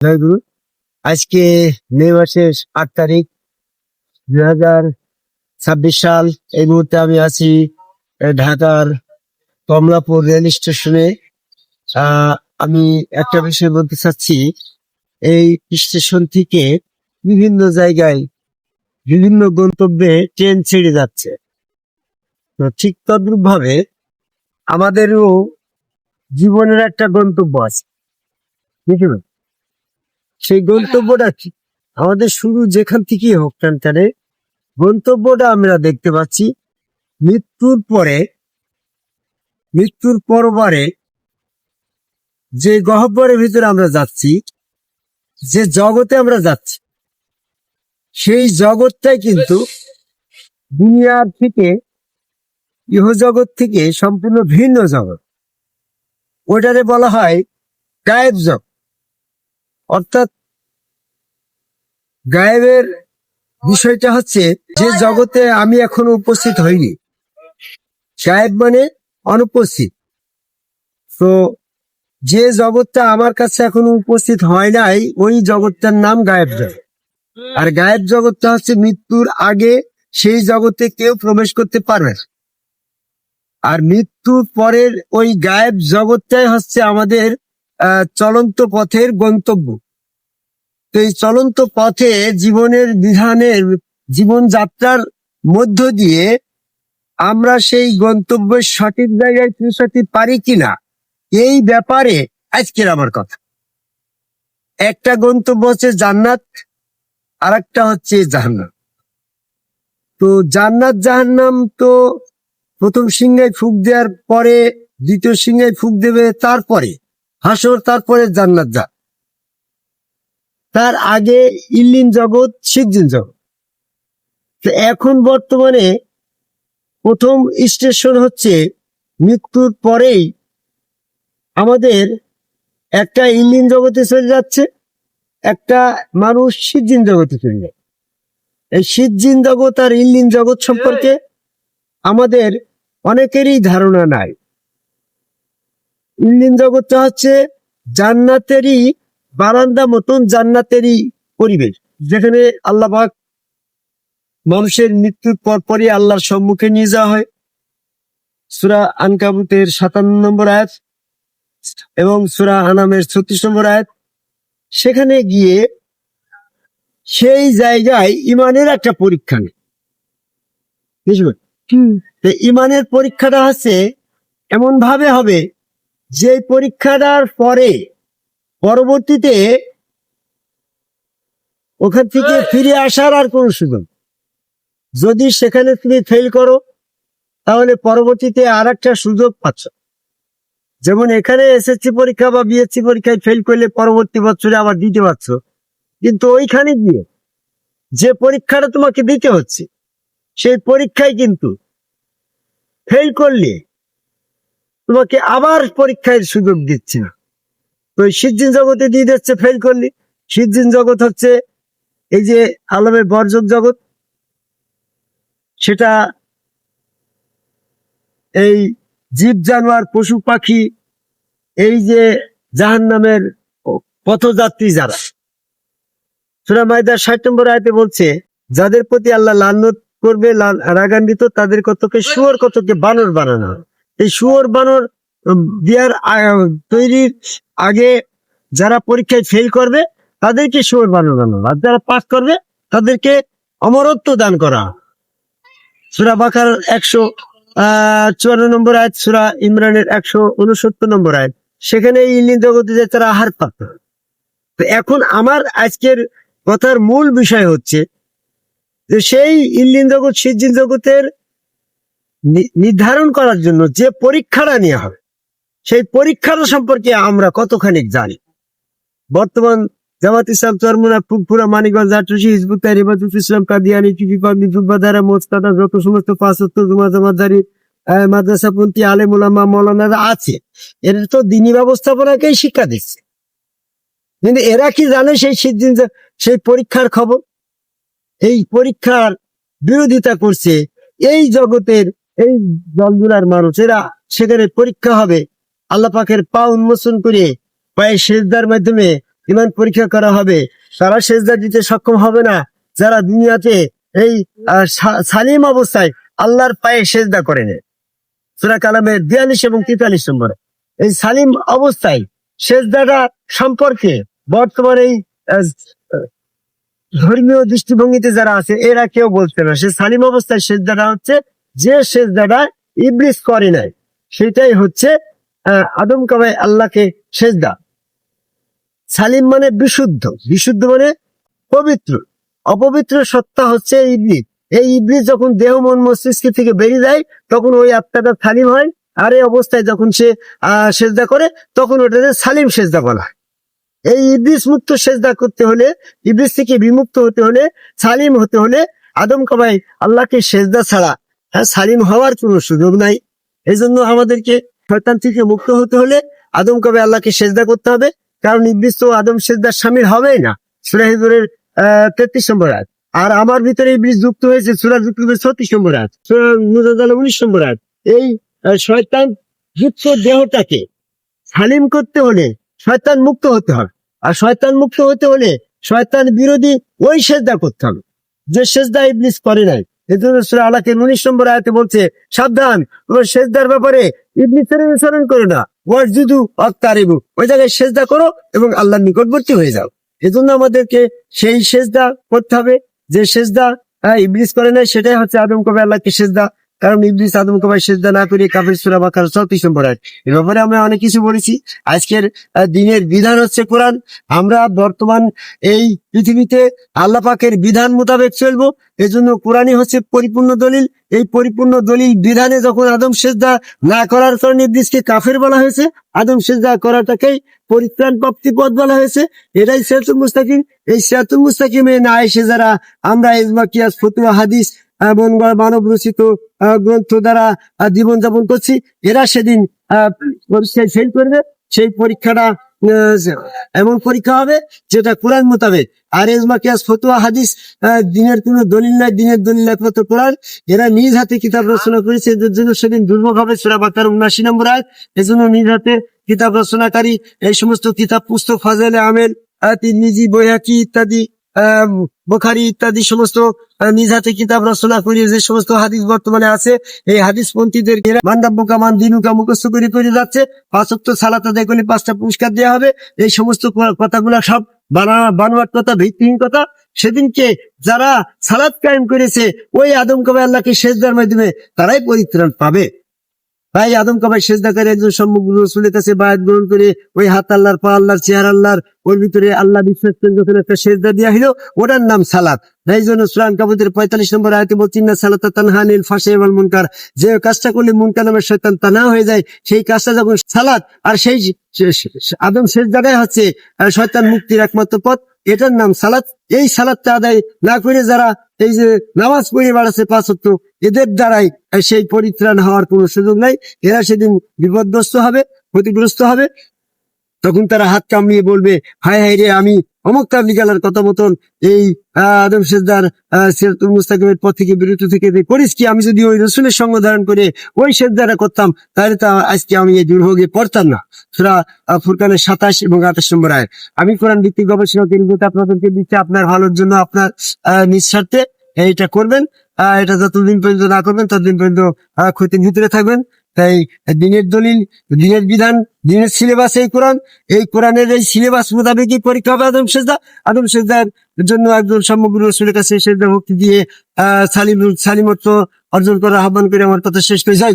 জয়গুরু। আজকে মে মাসের 8 তারিখ 2026 সাল। এই মুহূর্তে আমি আছি ঢাকার কমলাপুর রেল স্টেশনে। আমি একটা বিষয় বলতে চাচ্ছি, এই স্টেশন থেকে বিভিন্ন জায়গায় বিভিন্ন গন্তব্যে ট্রেন ছেড়ে যাচ্ছে। তো ঠিক তদ্রুপ ভাবে আমাদেরও জীবনের একটা গন্তব্য আছে, বুঝলেন? সেই গন্তব্যটা কি? আমাদের শুরু যেখান থেকেই হোক না কেন, গন্তব্যটা আমরা দেখতে পাচ্ছি মৃত্যুর পরবারে যে গহ্বরের ভিতরে আমরা যাচ্ছি, যে জগতে আমরা যাচ্ছি, সেই জগৎটাই কিন্তু দুনিয়ার থেকে, ইহজগৎ থেকে সম্পূর্ণ ভিন্ন জগৎ। ওটারে বলা হয় গায়েব জগৎ। অর্থাৎ গায়েবের বিষয়টা হচ্ছে যে জগতে আমি এখনো উপস্থিত হইনি। গায়েব মানে অনুপস্থিত। তো যে জগৎটা আমার কাছে এখনো উপস্থিত হয় নাই, ওই জগৎটার নাম গায়েব জগৎ। আর গায়েব জগৎটা হচ্ছে মৃত্যুর আগে সেই জগতে কেউ প্রবেশ করতে পারবে না। আর মৃত্যুর পরের ওই গায়েব জগৎটাই হচ্ছে আমাদের চলন্ত পথের গন্তব্য। তো এই চলন্ত পথে জীবনের বিধানের জীবনযাত্রার মধ্য দিয়ে আমরা সেই গন্তব্যের সঠিক জায়গায় পৌঁছাতে পারি কিনা, এই ব্যাপারে আজকের আমার কথা। একটা গন্তব্য হচ্ছে জান্নাত, আর একটা হচ্ছে জাহান্নাম। তো জান্নাত জাহান্নাম তো প্রথম সিংহায় ফুঁক দেওয়ার পরে, দ্বিতীয় সিংহায় ফুঁক দেবে, তারপরে হাসর, তারপরে জান্নাত যা। তার আগে ইল্লিন জগৎ, সিজ্জিন জগৎ। তো এখন বর্তমানে প্রথম স্টেশন হচ্ছে মৃত্যুর পরেই আমাদের একটা ইল্লিন জগতে চলে যাচ্ছে, একটা মানুষ সিজ্জিন জগতে চলে যায়। এই সিজ্জিন জগৎ আর ইল্লিন জগৎ সম্পর্কে আমাদের অনেকেরই ধারণা নাই। ইল্লিন জগৎটা হচ্ছে জান্নাতেরই বারান্দা মতন, জান্নাতেরই পরিবেশ, যেখানে আল্লাহ পাক মানুষের মৃত্যুর পরপরই আল্লাহর সম্মুখে নিয়ে যাওয়া হয়। সূরা আনকাবুতের 57 নম্বর আয়াত এবং সূরা আনামের 36 নম্বর আয়াত। সেখানে গিয়ে সেই জায়গায় ইমানের একটা পরীক্ষা নেই, বুঝবেন? ইমানের পরীক্ষাটা হচ্ছে এমন ভাবে হবে যে পরীক্ষাটার পরে পরবর্তীতে ওখান থেকে ফিরে আসার আর কোন সুযোগ। যদি সেখানে তুমি ফেল করো, তাহলে পরবর্তীতে আর একটা সুযোগ পাচ্ছ। যেমন এখানে এসএসসি পরীক্ষা বা বিএসসি পরীক্ষায় ফেল করলে পরবর্তী বছরে আবার দিতে পারছ, কিন্তু ওইখানে গিয়ে যে পরীক্ষাটা তোমাকে দিতে হচ্ছে, সেই পরীক্ষায় কিন্তু ফেল করলে তোমাকে আবার পরীক্ষার সুযোগ দিচ্ছে না। তো সিজ্জিন জগতে দিয়ে দিচ্ছে ফেল করলে। সিজ্জিন জগৎ হচ্ছে এই যে আলমের বর্জক জগৎ, সেটা এই জীব জানোয়ার পশু পাখি, এই যে জাহান্নামের পথযাত্রী যারা। সূরা মাইদার 60 নম্বর আয়াতে বলছে, যাদের প্রতি আল্লাহ লানত করবে, রাগান্বিত, তাদের কতকে শুয়োর, কতকে বানর বানানো। এই শুয়োর বানর দেওয়ার তৈরির আগে যারা পরীক্ষায় ফেল করবে তাদেরকে শুয়োর বানর বানানো, আর যারা পাস করবে তাদেরকে অমরত্ব দান করা। সূরা বাকার 154 নম্বর আয়াত, সূরা ইমরানের 169 নম্বর আয়াত। সেখানে ইল্লিন জগতে যে তারা আহার পাত। তো এখন আমার আজকের কথার মূল বিষয় হচ্ছে যে সেই ইল্লিন জগৎ, সিজ্জিন জগতের নির্ধারণ করার জন্য যে পরীক্ষাটা নেওয়া হবে, সেই পরীক্ষাটা সম্পর্কে আমরা কতখানি জানি। বর্তমান জামাত ইসলাম চরমুনা, ফুরফুরা, মানিকগঞ্জ, আটরশি, হিজবুত তাহরির, হেফাজত ইসলাম, কাদিয়ানী, টিপিপাবলি, জুব্বাদারা, মোস্তাদা, যত সমস্ত 5 ওয়াক্ত জামাতদারি মাদ্রাসাপন্থী আলেম ওলামা মৌলানারা আছে, এরা তো দ্বীনি ব্যবস্থাপনাকেই শিক্ষা দিচ্ছে। কিন্তু এরা কি জানে সেই সিদ্দিন, সেই পরীক্ষার খবর? এই পরীক্ষার বিরোধিতা করছে এই জগতের এই দলগুলার মানুষ। এরা সেখানে পরীক্ষা হবে, আল্লাহ পাকের পা উন্মোচন করে পায়ে সেজদার মাধ্যমে ইমান পরীক্ষা করা হবে, তারা সেজদা দিতে সক্ষম হবে না যারা দুনিয়াতে এই সালিম অবস্থায় আল্লাহর পায়ে সেজদা করে নেয়। সূরা কালামের 42 এবং 43 নম্বরে এই সালিম অবস্থায় সেজদাটা সম্পর্কে বর্তমানে এই ধর্মীয় দৃষ্টিভঙ্গিতে যারা আছে এরা কেউ বলছে না। সে সালিম অবস্থায় সেজদাটা হচ্ছে যে সেজদাটা ইবলিস করে নাই, সেটাই হচ্ছে আদম কাবায় আল্লাহকে সেজদা। সালিম মানে বিশুদ্ধ, বিশুদ্ধ মানে পবিত্র। অপবিত্র সত্তা হচ্ছে ইবলিস। এই ইবলিস যখন দেহ মন মস্তিষ্ক থেকে বেরিয়ে যায় তখন ওই আত্মাটা সালিম হয়, আর এই অবস্থায় যখন সে সেজদা করে তখন ওটাকে সালিম সেজদা বলা হয়। এই ইবলিস মুক্ত সেজদা করতে হলে, ইবলিস থেকে বিমুক্ত হতে হলে, সালিম হতে হলে আদম কাবাই আল্লাহকে সেজদা ছাড়া সালিম হওয়ার কোনো সুযোগ নাই। এই জন্য আমাদেরকে শয়তান থেকে মুক্ত হতে হলে আদম কাবাই আল্লাহকে সেজদা করতে হবে, কারণ ইবলিস তো আদম সেজদার শামিল হবেই না। সূরা হিজরের 33 নম্বর আয়াত। আর আমার ভিতরে ইবলিস যুক্ত হয়েছে সূরা যুক্ত 36 নম্বর আয়াত, সূরা মুজাদালা 19 নম্বর আয়াত। এই শয়তান যুক্ত দেহটাকে সালিম করতে হলে শয়তান মুক্ত হতে হবে, আর শয়তান মুক্ত হতে হলে শয়তান বিরোধী ওই সেজদা করতে হবে যে সেজদা ইবলিস করে নাই। এজন্য সূরা আলাকের 19 নম্বর আয়াতে বলছে, সাবধান, তোমার সেজদার ব্যাপারে ইবলিসের অনুসরণ করো না, ওয়াসজুদু ওয়াক্তারিবু, ওই জায়গায় সেজদা করো এবং আল্লাহর নিকটবর্তী হয়ে যাও। এজন্য আমাদেরকে সেই সেজদা করতে হবে যে সেজদা ইবলিস করে নাই, সেটাই হচ্ছে আদম কাবাই আল্লাহকে সেজদা। কারণ ইবলিস আদম কাবাই সেজদা না করে কাফির। সূরা বাকারা 34 নম্বর আয়াত। এ ব্যাপারে আমরা অনেক কিছু বলেছি। আজকের দিনের বিধান হচ্ছে কোরআন। আমরা বর্তমান এই পৃথিবীতে আল্লাহ পাকের বিধান মোতাবেক চলবো, এজন্য কোরআনই হচ্ছে পরিপূর্ণ দলিল। এই পরিপূর্ণ দলিল বিধানে যখন আদম সেজদা না করার কারণে ইবলিসকে কাফের বলা হয়েছে, আদম সেজদা করাটাকেই পরিত্রাণ প্রাপ্তি পথ বলা হয়েছে। এটাই সিরাতুল মুস্তাকিম। এই সিরাতুল মুস্তাকিমে না এসে যারা আমরা ইজমা কিয়াস ফতোয়া হাদিস এবং মানব রচিত গ্রন্থ দ্বারা জীবনযাপন করছি, এরা সেদিন পরীক্ষায় ফেল করবে। সেই পরীক্ষাটা এমন পরীক্ষা হবে যেটা কোরআন মোতাবেক। আর ইজমা কিয়াস ফতোয়া হাদিস দিনের কোনো দলিল নাই, দিনের দলিল একমাত্র কোরআন। এরা নিজ হাতে কিতাব রচনা করেছে, এদের জন্য সেদিন দুর্ভোগ হবে। সূরা বাকারা 79 নম্বর আয়াত। এজন্য নিজ হাতে কিতাব রচনাকারী এই সমস্ত কিতাব পুস্তক ফাজাইলে আমেল, তিরমিজি, বাইহাকি ইত্যাদি, বুখারী ইত্যাদি সমস্ত নিজ হাতে কিতাব রচনা করে যে সমস্ত হাদিস বর্তমানে আছে, এই হাদিস পন্থীদের মান্দাব্বকা মান দিনুকা মুখস্থ করে করে যাচ্ছে। 5 ওয়াক্ত সালাত আদায় করলে 5টা পুরস্কার দেওয়া হবে। এই সমস্ত কথাগুলা সব বানোয়াট কথা, ভিত্তিহীন কথা। সেদিনকে যারা সালাত কায়েম করেছে ওই আদম কাবাই আল্লাহকে সেজদার মাধ্যমে তারাই পরিত্রাণ পাবে। তাই আদম কাবাই সেজদা করে একজন সম্মুখ রাসূলের কাছে বায়াত গ্রহণ করে ওই হাত আল্লাহর, পা আল্লাহর, চেহারা আল্লাহর, ওর ভিতরে আল্লাহ বিশ্বাস করে যখন একটা সেজদা দেওয়া হলো, ওটার নাম সালাত। এই জন্য সূরা আনকাবুতের 45 নম্বর আয়াতে বলছে, ইন্না সালাতা তানহা আনিল ফাহশাই ওয়াল মুনকার, যে কাজটা করলে মুনকার নামের শয়তান তানা হয়ে যায়, সেই কাজটা যখন সালাত, আর সেই আদম সেজদাটাই হচ্ছে শয়তান মুক্তির একমাত্র পথ, এটার নাম সালাত। এই সালাতটা আদায় না করে যারা এই যে নামাজ পড়ে বেড়াচ্ছে 5 ওয়াক্ত, এদের দ্বারাই সেই পরিত্রাণ হওয়ার কোনো সুযোগ নাই। এরা সেদিন বিপদগ্রস্ত হবে, ক্ষতিগ্রস্ত হবে। তখন তারা হাত কামিয়ে বলবে, হায় হায় রে, আমি অমুক তাবলীগালার কথা মতন এই আদম সেজদার সিরাতুল মুস্তাকিমের পথ থেকে বিরত থেকে করিস কি? আমি যদি ওই রাসূলের সঙ্গ ধারণ করে ওই সেজদাটা করতাম তাহলে তো আজকে আমি এই দুর্ভোগে পড়তাম না। সূরা ফুরকানের 27 এবং 28 নম্বর আয়াত। আমি কোরআন ভিত্তিক গবেষণা কেন্দ্রতে আপনাদেরকে দিচ্ছি আপনার ভালোর জন্য, আপনার নিঃস্বার্থে এইটা করবেন। এটা যতদিন পর্যন্ত না করবেন ততদিন পর্যন্ত ক্ষতির ভিতরে থাকবেন। তাই দিনের দলিল, দিনের বিধান, দিনের সিলেবাস এই কোরআন। এই কোরআনের এই সিলেবাস মোতাবেকই পরীক্ষা হবে আদম সেজদা। আদম সেজদার জন্য একজন সমগ্র রাসূলের কাছে সেজদা ভক্তি দিয়ে সালিমত্ব অর্জন করার আহ্বান করে আমার কথা শেষ করে যাই।